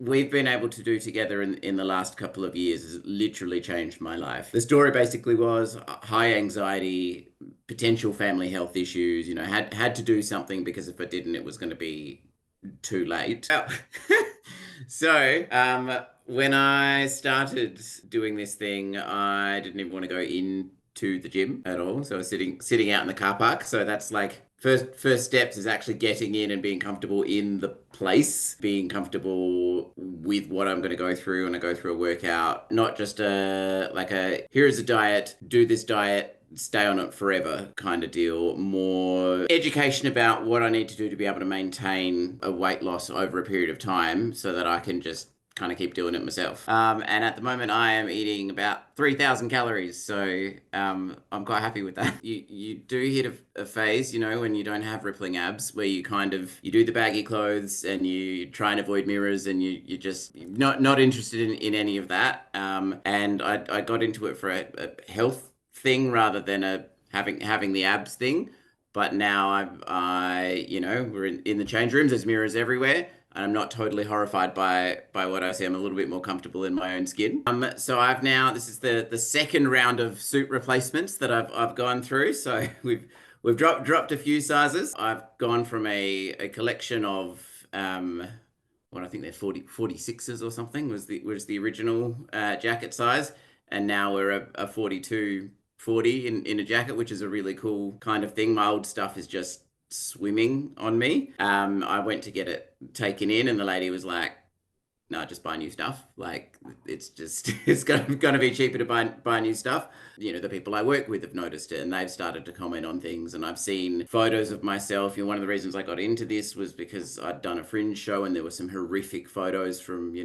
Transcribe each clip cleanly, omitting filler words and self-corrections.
we've been able to do together in the last couple of years has literally changed my life. The story basically was high anxiety, potential family health issues, had to do something because if I didn't, it was going to be too late. When I started doing this thing, I didn't even want to go into the gym at all. So I was sitting out in the car park. So that's like first steps is actually getting in and being comfortable in the place, being comfortable with what I'm going to go through when I go through a workout, not just here is a diet, do this diet, stay on it forever kind of deal. More education about what I need to do to be able to maintain a weight loss over a period of time so that I can just kind of keep doing it myself. And at the moment, I am eating about 3,000 calories, so I'm quite happy with that. You do hit a phase, when you don't have rippling abs, where you do the baggy clothes and you try and avoid mirrors, and you're just not interested in any of that. And I got into it for a health thing rather than a having the abs thing. But now we're in the change rooms. There's mirrors everywhere. And I'm not totally horrified by what I see. I'm a little bit more comfortable in my own skin. So this is the second round of suit replacements that I've gone through. So we've dropped a few sizes. I've gone from a collection of what I think they're 46s or something was the original jacket size, and now we're a 42-40 in a jacket, which is a really cool kind of thing. My old stuff is just swimming on me. I went to get it taken in, and the lady was like, "No, just buy new stuff. Like it's gonna be cheaper to buy new stuff." The people I work with have noticed it, and they've started to comment on things. And I've seen photos of myself. One of the reasons I got into this was because I'd done a fringe show, and there were some horrific photos from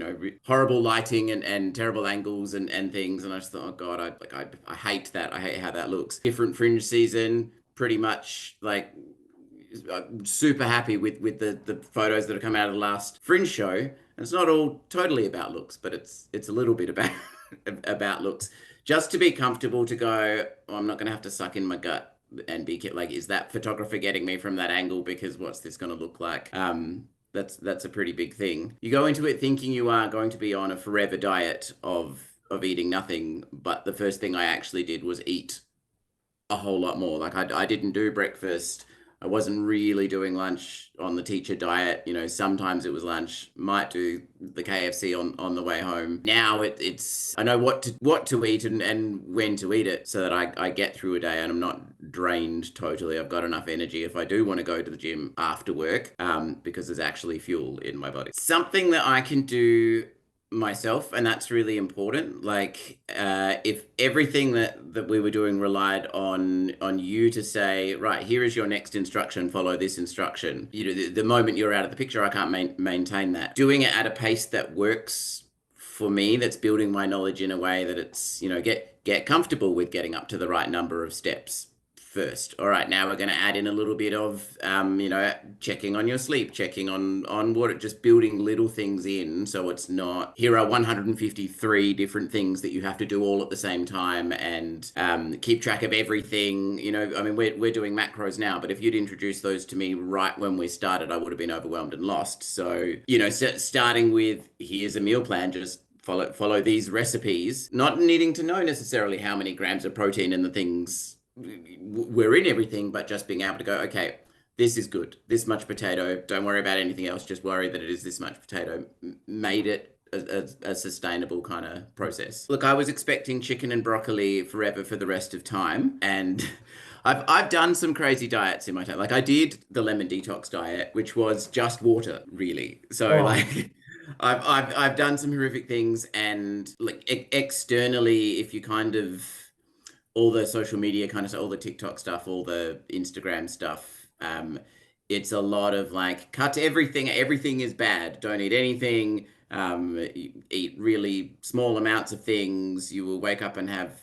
horrible lighting and terrible angles and things. And I just thought, oh God, I hate that. I hate how that looks. Different fringe season, pretty much like. I'm super happy with the photos that have come out of the last fringe show. And it's not all totally about looks, but it's a little bit about about looks. Just to be comfortable to go, oh, I'm not going to have to suck in my gut and be like, is that photographer getting me from that angle? Because what's this going to look like? That's a pretty big thing. You go into it thinking you are going to be on a forever diet of eating nothing, but the first thing I actually did was eat a whole lot more. Like I didn't do breakfast. I wasn't really doing lunch on the teacher diet. Sometimes it was lunch, might do the KFC on the way home. Now it's I know what to eat and when to eat it so that I get through a day and I'm not drained totally. I've got enough energy if I do want to go to the gym after work, because there's actually fuel in my body. Something that I can do myself, and that's really important. Like if everything that we were doing relied on you to say, right, here is your next instruction, follow this instruction, the moment you're out of the picture, I can't maintain that. Doing it at a pace that works for me, that's building my knowledge in a way that it's get comfortable with getting up to the right number of steps first. All right, now we're going to add in a little bit of, checking on your sleep, checking on water, just building little things in. So it's not, here are 153 different things that you have to do all at the same time and keep track of everything. We're doing macros now, but if you'd introduced those to me right when we started, I would have been overwhelmed and lost. So, starting with, here's a meal plan, just follow these recipes, not needing to know necessarily how many grams of protein in the things we're in everything, but just being able to go, okay, this is good, this much potato, don't worry about anything else, just worry that it is this much potato, made it a sustainable kind of process. Look, I was expecting chicken and broccoli forever for the rest of time, and I've done some crazy diets in my time. Like I did the lemon detox diet, which was just water, really. So Oh, like I've done some horrific things, and like externally, if you kind of all the social media kind of stuff, all the TikTok stuff, all the Instagram stuff. It's a lot of like, cut everything. Everything is bad. Don't eat anything. Eat really small amounts of things. You will wake up and have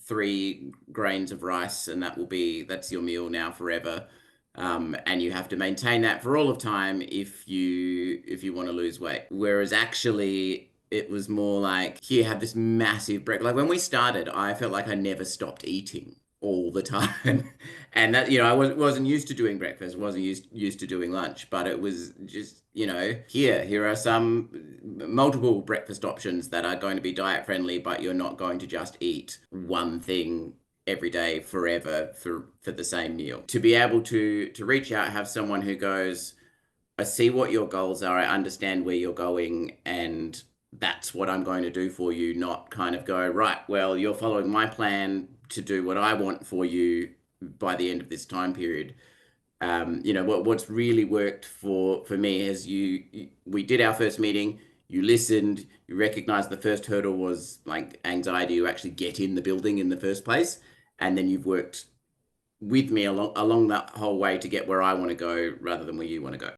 3 grains of rice, and that's your meal now forever. And you have to maintain that for all of time if you want to lose weight. Whereas actually it was more like, here, have this massive break. Like when we started, I felt like I never stopped eating. all the time. And that, I wasn't used to doing breakfast, wasn't used to doing lunch, but it was just, here are some multiple breakfast options that are going to be diet friendly, but you're not going to just eat one thing every day forever for the same meal. To be able to reach out, have someone who goes, I see what your goals are, I understand where you're going, and that's what I'm going to do for you, not kind of go, right, well, you're following my plan to do what I want for you by the end of this time period. What's really worked for me is we did our first meeting, you listened, you recognized the first hurdle was like anxiety to actually get in the building in the first place, and then you've worked with me along that whole way to get where I want to go rather than where you want to go.